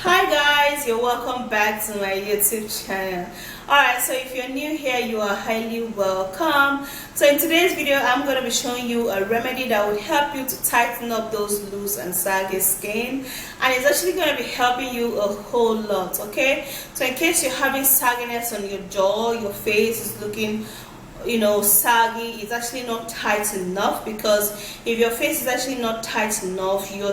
Hi guys, you're welcome back to my YouTube channel. Alright, so if you're new here, you are highly welcome. So in today's video, I'm going to be showing you a remedy that would help you to tighten up those loose and saggy skin, and it's actually going to be helping you a whole lot. Okay, so in case you're having sagginess on your jaw, your face is looking saggy, it's actually not tight enough, because if your face is actually not tight enough, you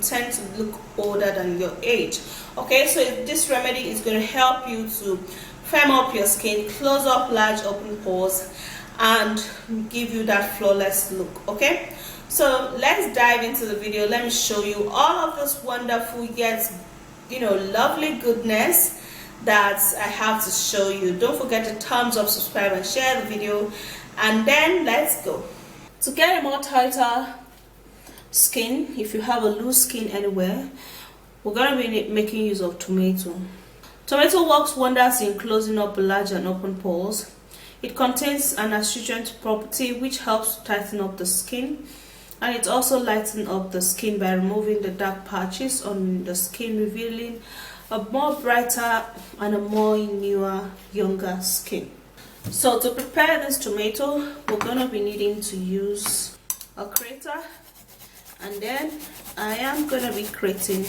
tend to look older than your age. Okay, so this remedy is going to help you to firm up your skin, close up large open pores, and give you that flawless look. Okay, so let's dive into the video. Let me show you all of this wonderful yet lovely goodness that I have to show you. Don't forget to thumbs up, subscribe, and share the video, and then let's go. To get a more tighter skin, if you have a loose skin anywhere, we're going to be making use of tomato. Tomato works wonders in closing up large and open pores. It contains an astringent property which helps to tighten up the skin, and it also lightens up the skin by removing the dark patches on the skin, revealing a more brighter and a more newer, younger skin. So to prepare this tomato, we're going to be needing to use a grater, and then I am going to be grating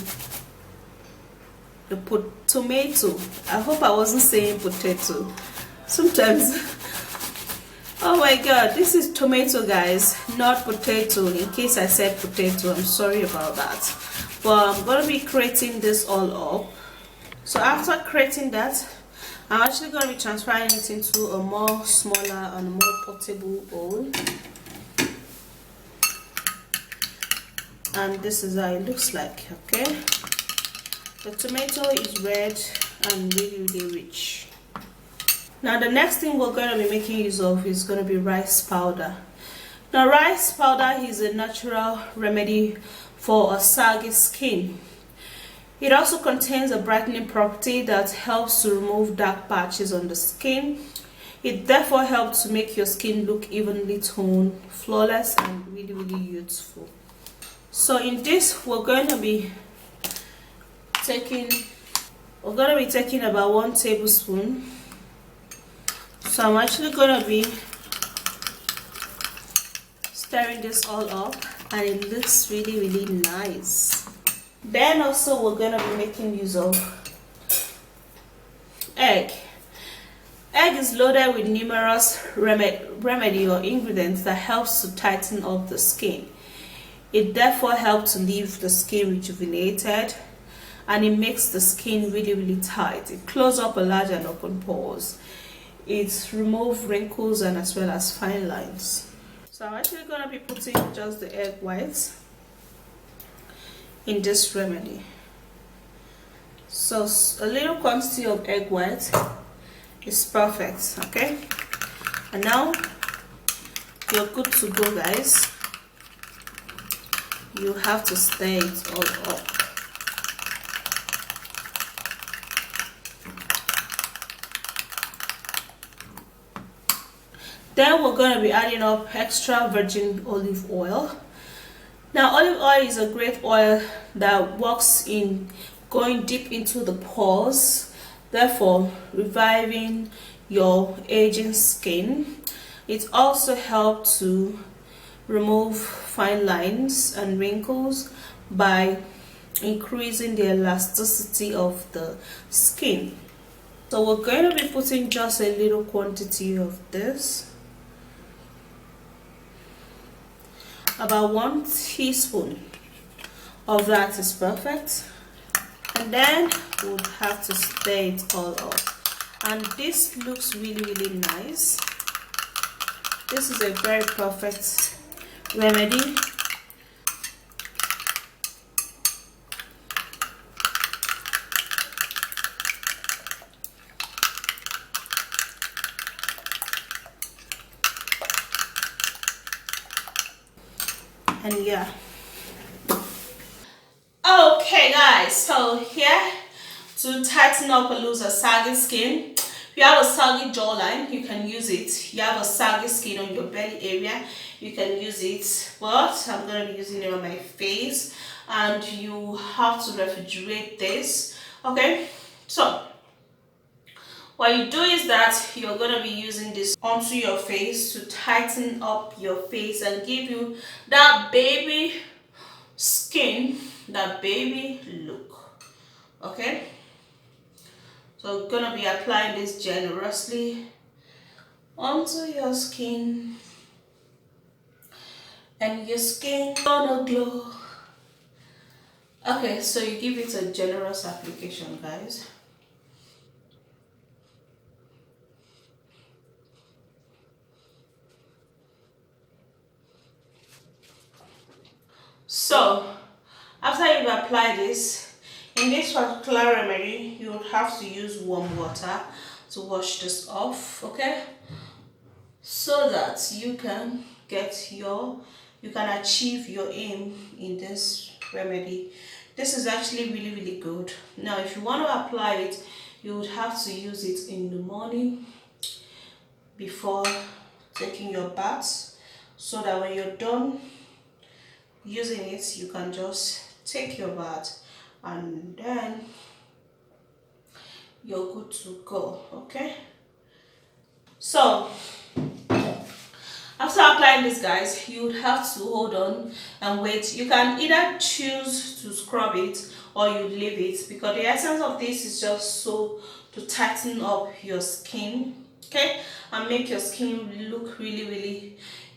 the tomato. I hope I wasn't saying potato. Sometimes oh my god, this is tomato guys, not potato. In case I said potato, I'm sorry about that. But I'm going to be grating this all up. So after creating that, I'm actually going to be transferring it into a more smaller and more portable bowl. And this is how it looks like. Okay, the tomato is red and really rich. Now the next thing we're going to be making use of is going to be rice powder. Now rice powder is a natural remedy for a saggy skin. It also contains a brightening property that helps to remove dark patches on the skin. It therefore helps to make your skin look evenly toned, flawless, and really youthful. So in this, we're going to be taking about 1 tablespoon. So I'm actually going to be stirring this all up, and it looks really nice. Then also we're going to be making use of egg. Egg is loaded with numerous remedy or ingredients that helps to tighten up the skin. It therefore helps to leave the skin rejuvenated, and it makes the skin really tight. It closes up a large and open pores. It removes wrinkles and as well as fine lines. So I'm actually going to be putting just the egg whites in this remedy. So a little quantity of egg white is perfect. Okay, and now you're good to go guys. You have to stir it all up. Then we're going to be adding up extra virgin olive oil. Now olive oil is a great oil that works in going deep into the pores, therefore reviving your aging skin. It also helps to remove fine lines and wrinkles by increasing the elasticity of the skin. So we're going to be putting just a little quantity of this. About 1 teaspoon of that is perfect, and then we'll have to stir it all up. And this looks really nice. This is a very perfect remedy. And yeah, okay guys, so here to tighten up a loose or saggy skin. If you have a saggy jawline, you can use it. You have a saggy skin on your belly area, you can use it, but I'm going to be using it on my face. and you have to refrigerate this. Okay, so what you do is that you're going to be using this onto your face to tighten up your face and give you that baby skin, that baby look. Okay, so going to be applying this generously onto your skin, and your skin gonna glow. Okay, so you give it a generous application, guys. So after you've applied this, in this particular remedy, you would have to use warm water to wash this off, okay, so that you can achieve your aim in this remedy. This is actually really good. Now if you want to apply it, you would have to use it in the morning before taking your bath, so that when you're done using it, you can just take your bath and then you're good to go. Okay, so after applying this, guys, you would have to hold on and wait. You can either choose to scrub it or you leave it, because the essence of this is just so to tighten up your skin, okay, and make your skin look really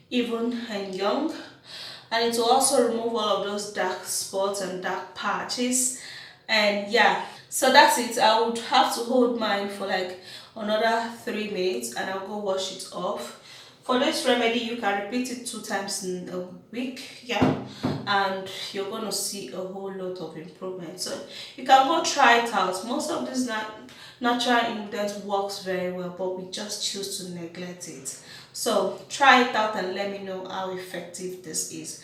even and young. And it will also remove all of those dark spots and dark patches. And yeah, so that's it. I would have to hold mine for like another 3 minutes and I'll go wash it off. For this remedy, you can repeat it 2 times in a week, yeah, and you're gonna see a whole lot of improvement. So you can go try it out. Most of this natural ingredients works very well, but we just choose to neglect it. So try it out and let me know how effective this is.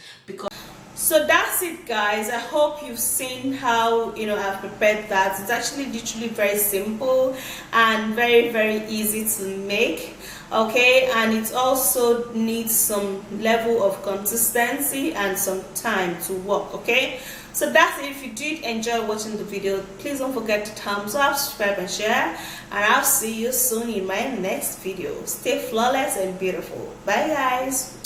So that's it, guys. I hope you've seen how I've prepared that. It's actually literally very simple and very easy to make, okay, and it also needs some level of consistency and some time to work. Okay, so that's it. If you did enjoy watching the video, please don't forget to thumbs up, subscribe and share, and I'll see you soon in my next video. Stay flawless and beautiful. Bye, guys.